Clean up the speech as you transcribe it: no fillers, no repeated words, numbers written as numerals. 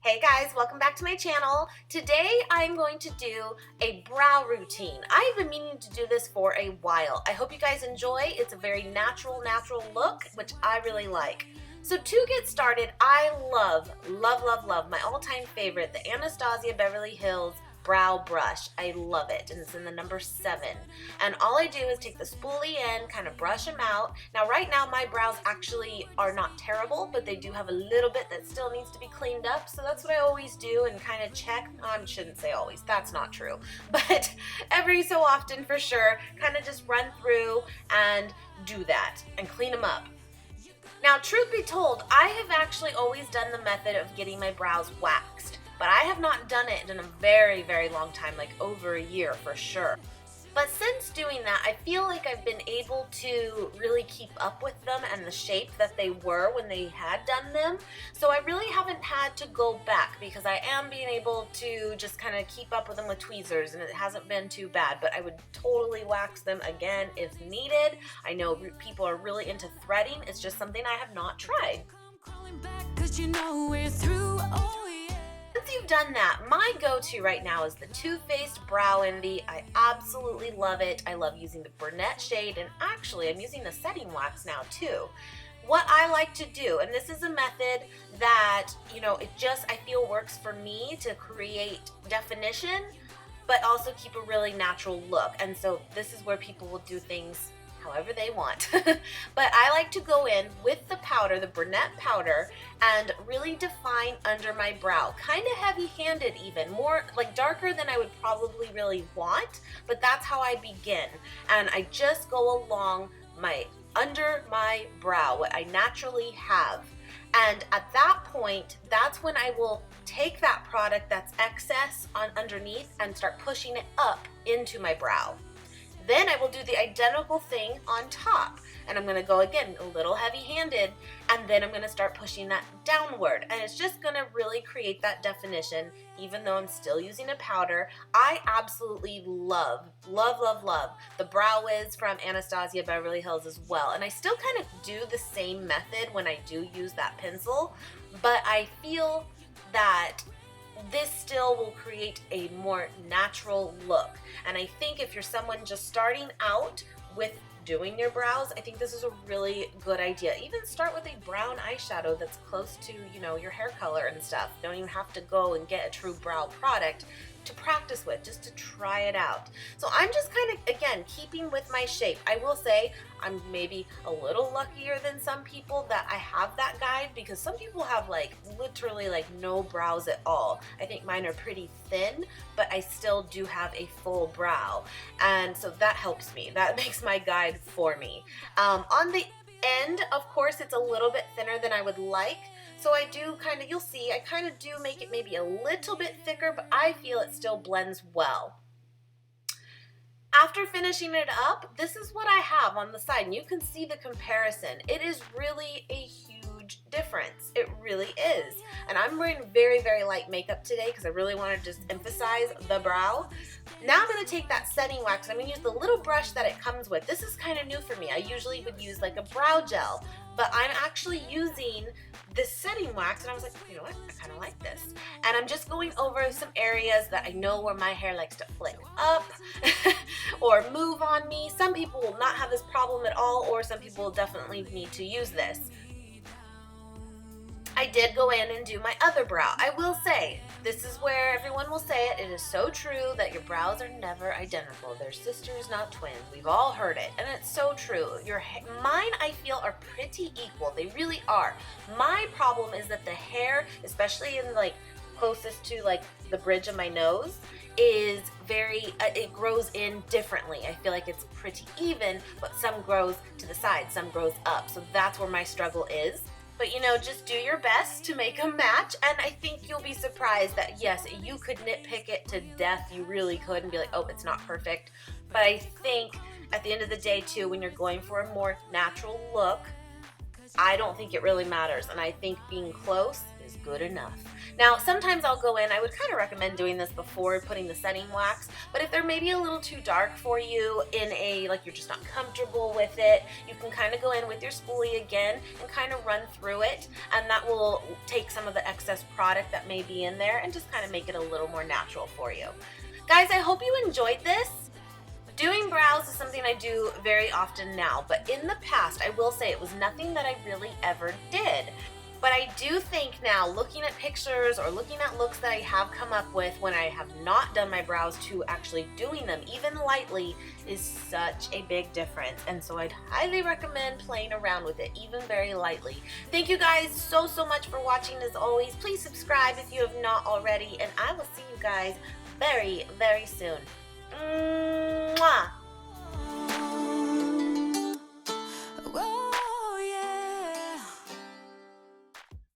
Hey guys, welcome back to my channel. Today I'm going to do a brow routine. I've been meaning to do this for a while. I hope you guys enjoy. It's a very natural look, which I really like. So to get started, I love my all-time favorite, the Anastasia Beverly Hills brow brush. I love it, and it's in the number 7. And all I do is take the spoolie in, kind of brush them out. Now right now my brows actually are not terrible, but they do have a little bit that still needs to be cleaned up, so that's what I always do and kind of check. I shouldn't say always, that's not true, but every so often for sure, kind of just run through and do that and clean them up. Now truth be told, I have actually always done the method of getting my brows waxed, but I have not done it in a very long time, like over a year for sure. But since doing that, I feel like I've been able to really keep up with them and the shape that they were when they had done them. So I really haven't had to go back because I am being able to just kind of keep up with them with tweezers, and it hasn't been too bad. But I would totally wax them again if needed. I know people are really into threading. It's just something I have not tried. Once you've done that, my go-to right now is the Too Faced Brow Envy. I absolutely love it. I love using the brunette shade, and actually I'm using the setting wax now too. What I like to do, and this is a method that, it just, I feel works for me to create definition, but also keep a really natural look. And so this is where people will do things however they want. But I like to go in with the powder, the brunette powder, and really define under my brow. Kind of heavy-handed even, more like darker than I would probably really want, but that's how I begin. And I just go along under my brow, what I naturally have. And at that point, that's when I will take that product that's excess on underneath and start pushing it up into my brow. Then I will do the identical thing on top, and I'm going to go again a little heavy-handed, and then I'm going to start pushing that downward, and it's just going to really create that definition. Even though I'm still using a powder, I absolutely love the Brow Wiz from Anastasia Beverly Hills as well. And I still kind of do the same method when I do use that pencil, but I feel that this still will create a more natural look. And I think if you're someone just starting out with doing your brows, I think this is a really good idea. Even start with a brown eyeshadow that's close to, your hair color and stuff. Don't even have to go and get a true brow product to practice with, just to try it out. So I'm just kind of, again, keeping with my shape. I will say I'm maybe a little luckier than some people that I have that guide, because some people have literally no brows at all. I think mine are pretty thin, but I still do have a full brow. And so that helps me. That makes my guide for me. On the end, of course, it's a little bit thinner than I would like. So I do you'll see, I kind of do make it maybe a little bit thicker, but I feel it still blends well. After finishing it up, this is what I have on the side, and you can see the comparison. It is really a huge difference. It really is. And I'm wearing very light makeup today because I really want to just emphasize the brow. Now I'm going to take that setting wax, and I'm going to use the little brush that it comes with. This is kind of new for me. I usually would use a brow gel, but I'm actually using this setting wax, and I was like, you know what, I kind of like this. And I'm just going over some areas that I know where my hair likes to flake up or move on me. Some people will not have this problem at all, or some people will definitely need to use this. I did go in and do my other brow. I will say, this is where everyone will say it. It is so true that your brows are never identical. They're sisters, not twins. We've all heard it, and it's so true. Mine, I feel, are pretty equal. They really are. My problem is that the hair, especially in closest to the bridge of my nose, is very, it grows in differently. I feel like it's pretty even, but some grows to the side, some grows up. So that's where my struggle is. But just do your best to make a match, and I think you'll be surprised that yes, you could nitpick it to death. You really could, and be like, oh, it's not perfect. But I think at the end of the day too, when you're going for a more natural look, I don't think it really matters, and I think being close is good enough. Now, sometimes I'll go in, I would kind of recommend doing this before putting the setting wax, but if they're maybe a little too dark for you like you're just not comfortable with it, you can kind of go in with your spoolie again and kind of run through it, and that will take some of the excess product that may be in there and just kind of make it a little more natural for you. Guys, I hope you enjoyed this. Doing brows is something I do very often now, but in the past, I will say it was nothing that I really ever did. But I do think now, looking at pictures or looking at looks that I have come up with when I have not done my brows to actually doing them, even lightly, is such a big difference. And so I'd highly recommend playing around with it, even very lightly. Thank you guys so much for watching as always. Please subscribe if you have not already, and I will see you guys very soon. Mwah!